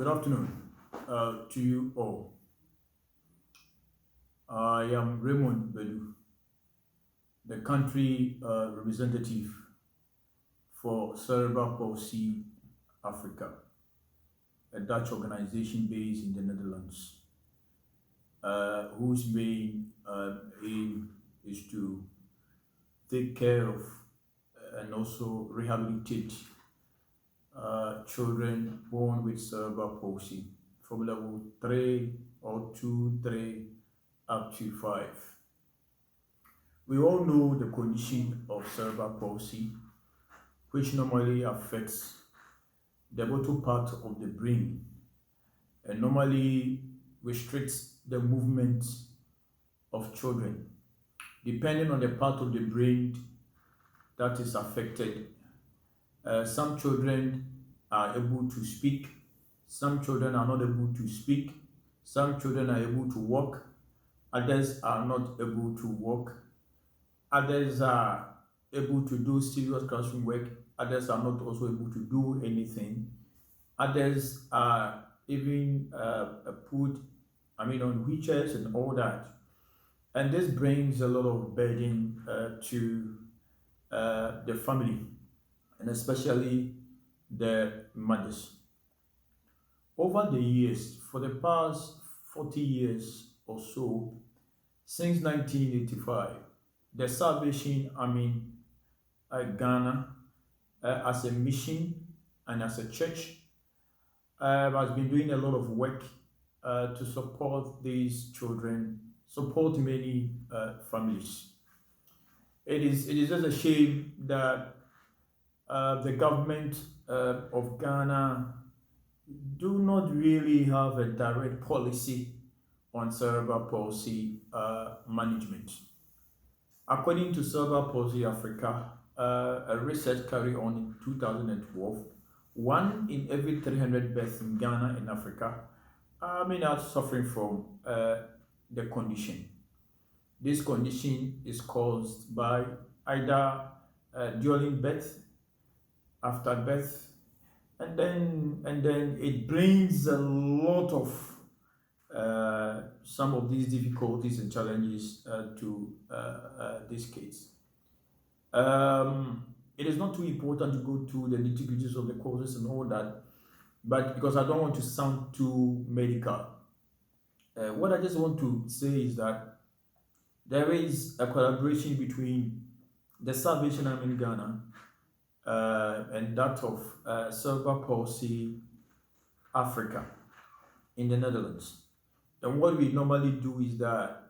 Good afternoon to you all. I am Raymond Belu, the country representative for Cerebral Palsy Africa, a Dutch organization based in the Netherlands, whose main aim is to take care of and also rehabilitate children born with cerebral palsy from level 3 or 2, 3 up to 5. We all know the condition of cerebral palsy, which normally affects the bottom part of the brain and normally restricts the movement of children. Depending on the part of the brain that is affected, some children are able to speak, some children are not able to speak, some children are able to walk, others are not able to walk, others are able to do serious classroom work, others are not also able to do anything, others are even put on wheelchairs and all that. And this brings a lot of burden to the family, and especially the mothers. Over the years, for the past 40 years or so, since 1985, the Salvation Army Ghana, as a mission and as a church, has been doing a lot of work to support these children, support many families. It is just a shame that the government of Ghana do not really have a direct policy on cerebral palsy management. According to Cerebral Palsy Africa, a research carried on in 2012, 1 in every 300 births in Ghana and Africa are suffering from the condition. This condition is caused by either during birth, after birth, and then it brings a lot of some of these difficulties and challenges to this case. It is not too important to go through the nitty-gritties of the causes and all that, but because I don't want to sound too medical, what I just want to say is that there is a collaboration between the Salvation Army in Ghana and that of Cerebral Palsy Africa in the Netherlands. And what we normally do is that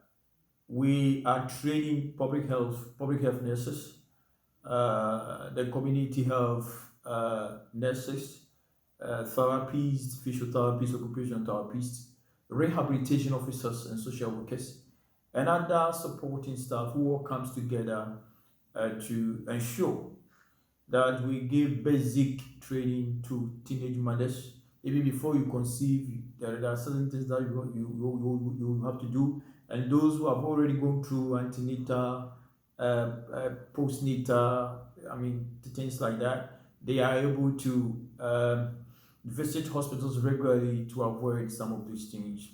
we are training public health nurses, the community health nurses, therapists, physiotherapists, occupational therapists, rehabilitation officers and social workers, and other supporting staff who all comes together to ensure that we give basic training to teenage mothers. Even before you conceive, there are certain things that you have to do, and those who have already gone through antenatal, postnatal, things like that, they are able to visit hospitals regularly to avoid some of these things.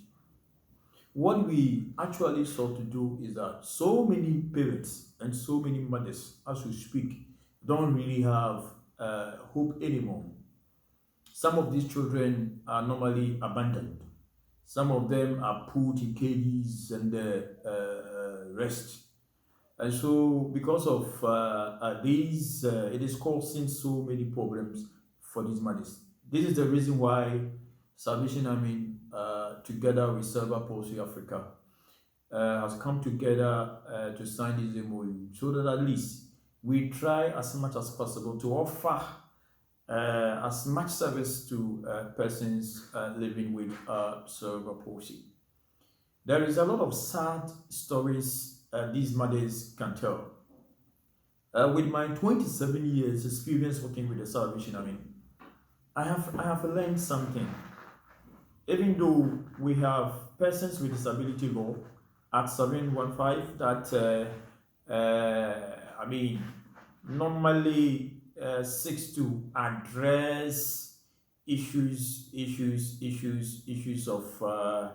What we actually sought to do is that so many parents and so many mothers, as we speak, don't really have hope anymore. Some of these children are normally abandoned. Some of them are put in cages and rest. And so, because of these, it is causing so many problems for these mothers. This is the reason why Salvation Army, together with Cerebral Palsy Africa, has come together to sign this MOU, so that at least we try as much as possible to offer as much service to persons living with cerebral palsy. There is a lot of sad stories these mothers can tell. With my 27 years experience working with the Salvation Army, I have learned something. Even though we have persons with disability law at 715 that normally seeks to address issues of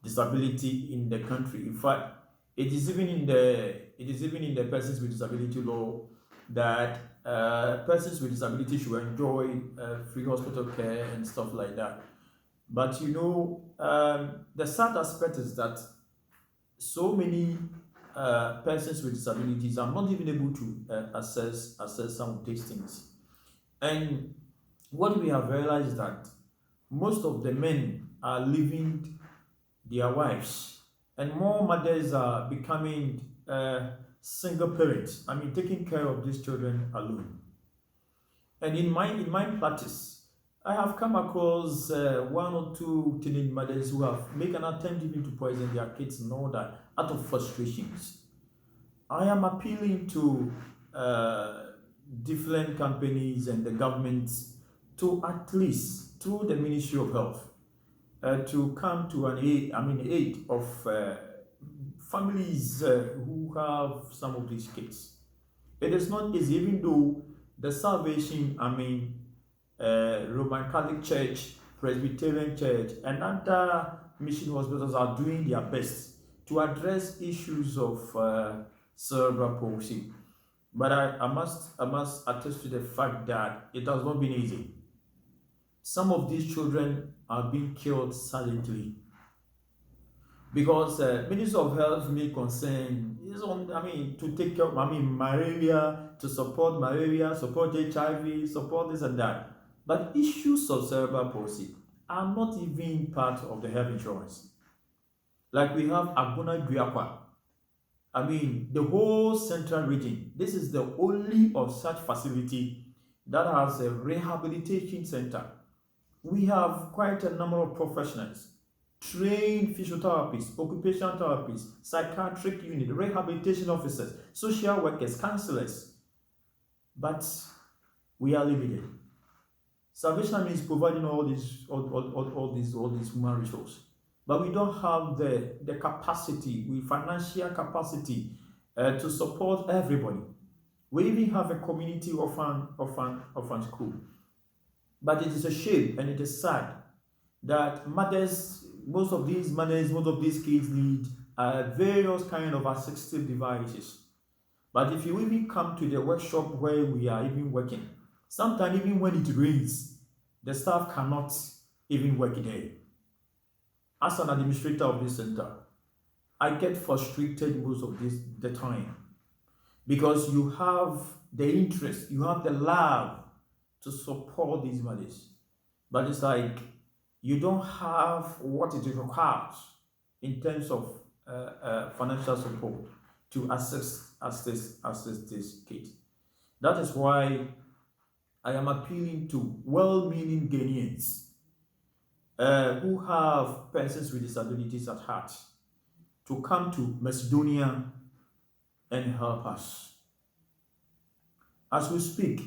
disability in the country. In fact, it is even in the persons with disability law that persons with disability should enjoy free hospital care and stuff like that. But the sad aspect is that so many persons with disabilities are not even able to access some of these things. And what we have realized is that most of the men are leaving their wives, and more mothers are becoming single parents. I mean, taking care of these children alone. And in my practice, I have come across one or two teenage mothers who have made an attempt even to poison their kids and all that out of frustrations. I am appealing to different companies and the government to at least through the Ministry of Health to come to aid of families who have some of these kids. It is not easy, even though the Salvation, Roman Catholic Church, Presbyterian Church, and other mission hospitals are doing their best to address issues of cerebral palsy. But I must attest to the fact that it has not been easy. Some of these children are being killed silently because Ministry of Health may concern is on to take care of malaria, to support malaria, support HIV, support this and that. But issues of cerebral palsy are not even part of the health insurance. Like we have Agona, Duakwa. The whole central region. This is the only of such facility that has a rehabilitation center. We have quite a number of professionals, trained physiotherapists, occupational therapists, psychiatric unit, rehabilitation officers, social workers, counselors. But we are limited. Salvation is providing all these human resources, but we don't have the capacity, financial capacity to support everybody. We even have a community orphan school. But it is a shame and it is sad that most of these kids need various kind of assistive devices. But if you even come to the workshop where we are even working, sometimes even when it rains, the staff cannot even work there. As an administrator of this center, I get frustrated most of the time because you have the interest, you have the love to support these mothers, but it's like you don't have what it requires in terms of financial support to assist this kid. That is why I am appealing to well-meaning Ghanaians who have persons with disabilities at heart to come to Macedonia and help us. As we speak,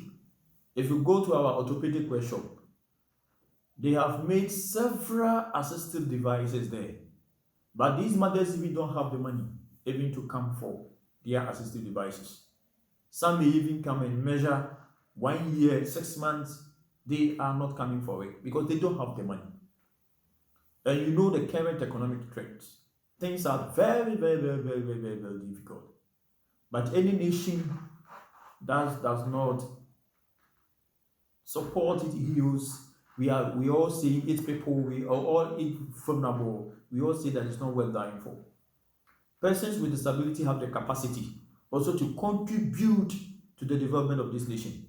if you go to our orthopedic workshop, they have made several assistive devices there. But these mothers even don't have the money even to come for their assistive devices. Some may even come and measure 1 year, 6 months. They are not coming for it because they don't have the money. And you know the current economic trends. Things are very, very, very, very, very, very, very difficult. But any nation that does not support its heroes, we all see its people, we are all vulnerable. We all say that it's not well dying for. Persons with disability have the capacity also to contribute to the development of this nation.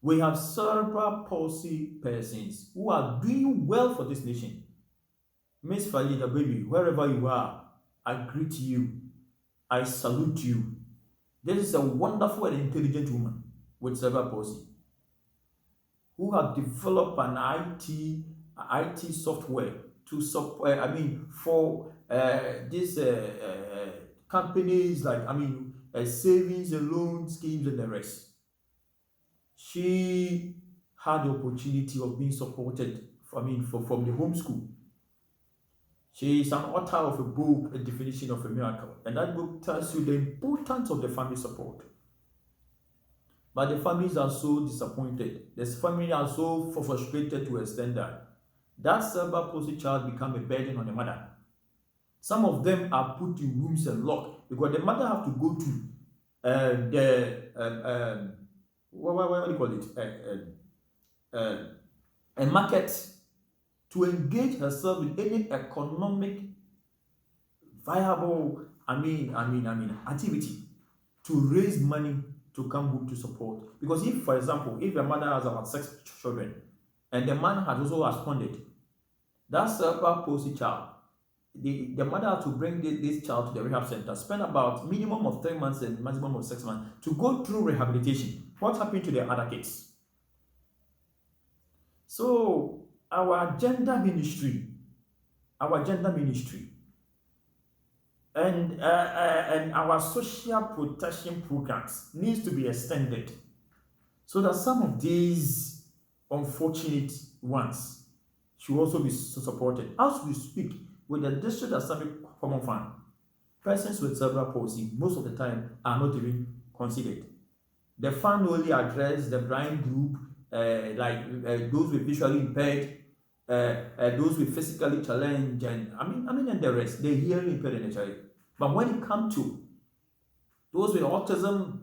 We have cerebral palsy persons who are doing well for this nation. Miss Falida, baby, wherever you are, I greet you. I salute you. This is a wonderful and intelligent woman with cerebral palsy who have developed an IT software to support. For these companies like savings and loan schemes and the rest. She had the opportunity of being supported from the home school. She is an author of a book, A Definition of a Miracle, and that book tells you the importance of the family support. But the families are so disappointed. The family are so frustrated to extend that cerebral palsy child become a burden on the mother. Some of them are put in rooms and locked because the mother have to go to the what do you call it a market to engage herself in any economic viable activity to raise money to come home to support. Because if, for example, if a mother has about 6 children and the man has also absconded, that cerebral palsy child, the mother has to bring this child to the rehab center, spend about minimum of 3 months and maximum of 6 months to go through rehabilitation. What happened to the other kids? So our gender ministry and our social protection programs needs to be extended so that some of these unfortunate ones should also be supported. As we speak, with the District Assembly Common Fund, persons with cerebral palsy most of the time are not even considered. The fund only addresses the blind group, those with visually impaired, those with physically challenged, and and the rest, the hearing impaired and the child. But when it comes to those with autism,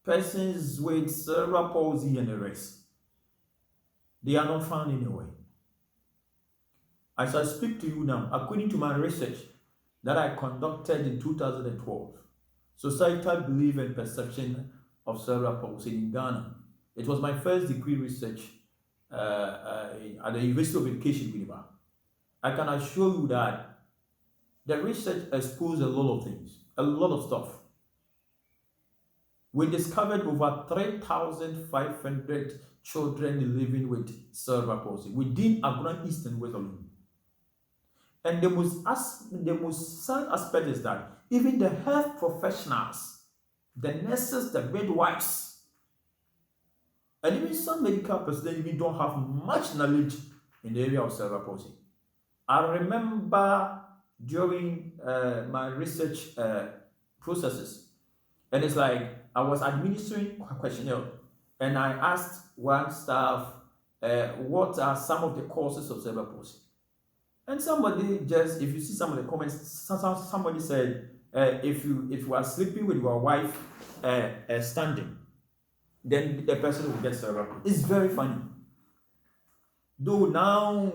persons with cerebral palsy and the rest, they are not found anywhere. As I speak to you now, according to my research that I conducted in 2012, Societal Belief and Perception of Cerebral Palsy in Ghana. It was my first degree research at the University of Education, Winneba. I can assure you that the research exposed a lot of things, a lot of stuff. We discovered over 3,500 children living with cerebral palsy within Agona East and West alone. And the most sad aspect is that even the health professionals, the nurses, the midwives, and even some medical personnel even don't have much knowledge in the area of cerebral palsy. I remember during my research processes, and it's like I was administering a questionnaire, and I asked one staff, what are some of the causes of cerebral palsy? And somebody just, if you see some of the comments, somebody said, if you are sleeping with your wife standing, then the person will get cerebral palsy. It's very funny. Though now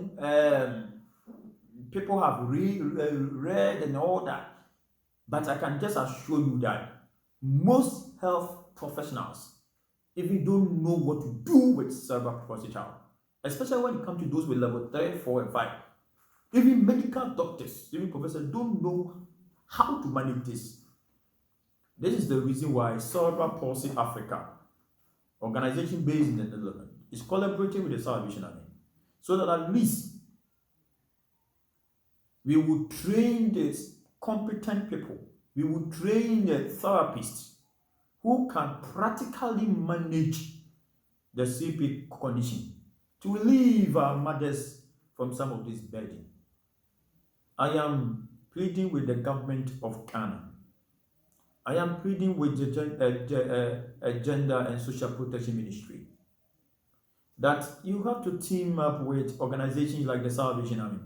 people have read and all that, but I can just assure you that most health professionals even don't know what to do with cerebral palsy child, especially when it comes to those with level 3, 4, and 5. Even medical doctors, even professors don't know how to manage this. This is the reason why Cerebral Palsy Africa, organization based in the Netherlands, is collaborating with the Salvation Army, so that at least we will train these competent people, we will train the therapists who can practically manage the CP condition to relieve our mothers from some of this burden. I am pleading with the government of Ghana. I am pleading with the Gender and Social Protection Ministry that you have to team up with organizations like the Salvation Army,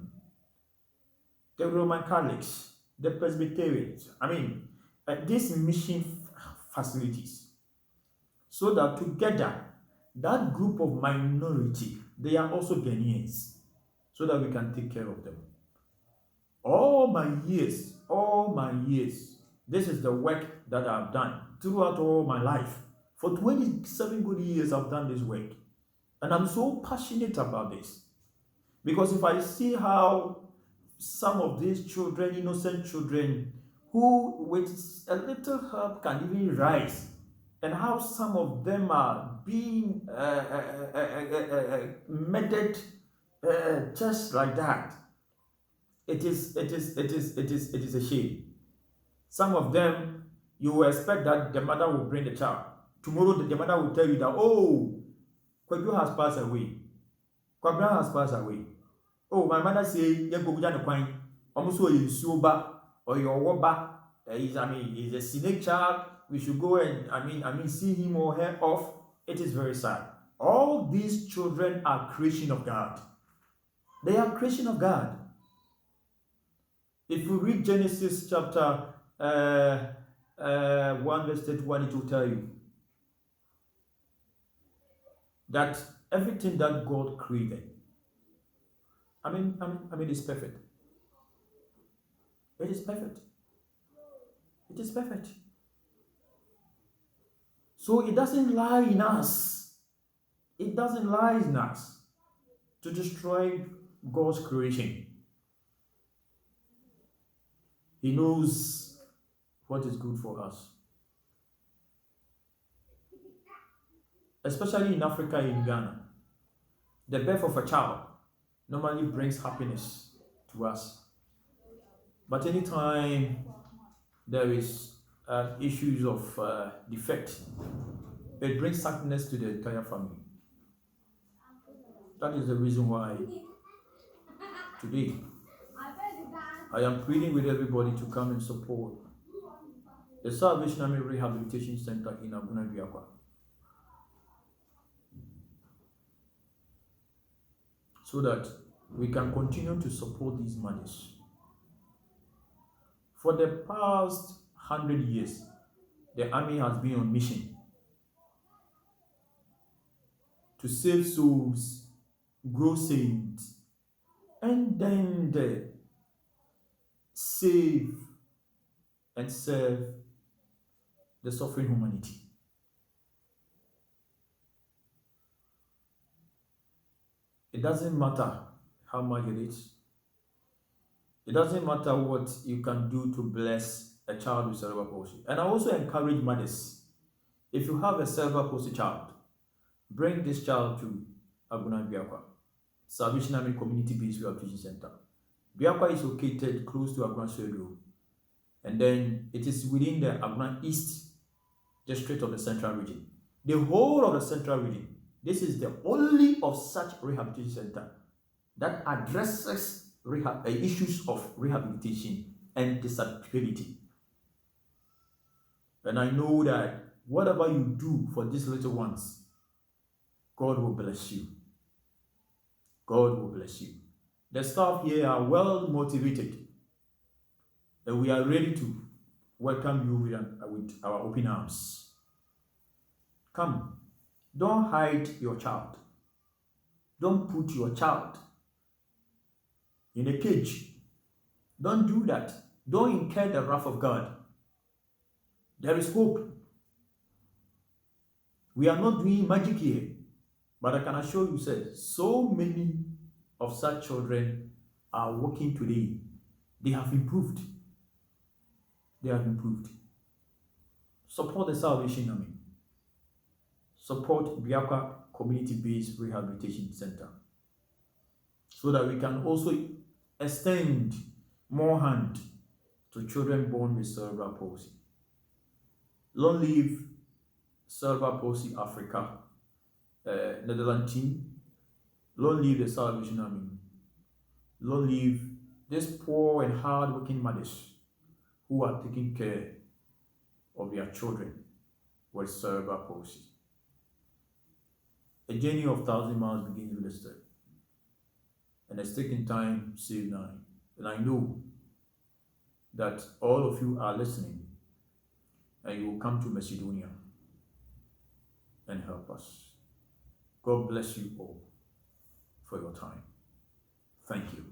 the Roman Catholics, the Presbyterians, these mission facilities, so that together, that group of minority, they are also Ghanaians, so that we can take care of them. All my years, this is the work that I've done throughout all my life. For 27 good years, I've done this work. And I'm so passionate about this. Because if I see how some of these children, innocent children, who with a little help can even rise, and how some of them are being murdered just like that, it is a shame. Some of them, you will expect that the mother will bring the child. Tomorrow the mother will tell you that, oh, Kwabio has passed away. Kwabio has passed away. Oh, my mother say, you go down the coin. Almost so you suba or your woba. He's a snake child. We should go and see him or her off. It is very sad. All these children are creation of God. They are creation of God. If you read Genesis chapter 1 verse 31, it will tell you that everything that God created, it's perfect. It is perfect. It is perfect. So it doesn't lie in us. It doesn't lie in us to destroy God's creation. He knows what is good for us. Especially in Africa, in Ghana, the birth of a child normally brings happiness to us. But anytime there is issues of defect, it brings sadness to the entire family. That is the reason why today I am pleading with everybody to come and support the Salvation Army Rehabilitation Center in Agona, Duakwa. So that we can continue to support these mothers. For the past 100 years, the army has been on mission to save souls, grow saints, and then save and serve the suffering humanity. It doesn't matter how much it is. It doesn't matter what you can do to bless a child with cerebral palsy. And I also encourage mothers, if you have a cerebral palsy child, bring this child to Agona, Duakwa, Salvation Army Community-Based Rehabilitation Center. Duakwa is located close to Agona Cerebral, and then it is within the Agona East District of the Central Region. The whole of the Central Region, this is the only of such rehabilitation center that addresses issues of rehabilitation and disability. And I know that whatever you do for these little ones, God will bless you. God will bless you. The staff here are well motivated, and we are ready to welcome you with our open arms. Come, don't hide your child. Don't put your child in a cage. Don't do that. Don't incur the wrath of God. There is hope. We are not doing magic here, but I can assure you, sir, so many of such children are working today. They have improved. They have improved. Support the Salvation Army. Support Duakwa Community-Based Rehabilitation Center, so that we can also extend more hand to children born with cerebral palsy. Long live Cerebral Palsy Africa, Netherlands team. Long live the Salvation Army. Long live these poor and hard-working mothers who are taking care of their children with cerebral palsy. A journey of 1,000 miles begins with a step, and it's taking time, save 9. And I know that all of you are listening, and you will come to Macedonia and help us. God bless you all for your time. Thank you.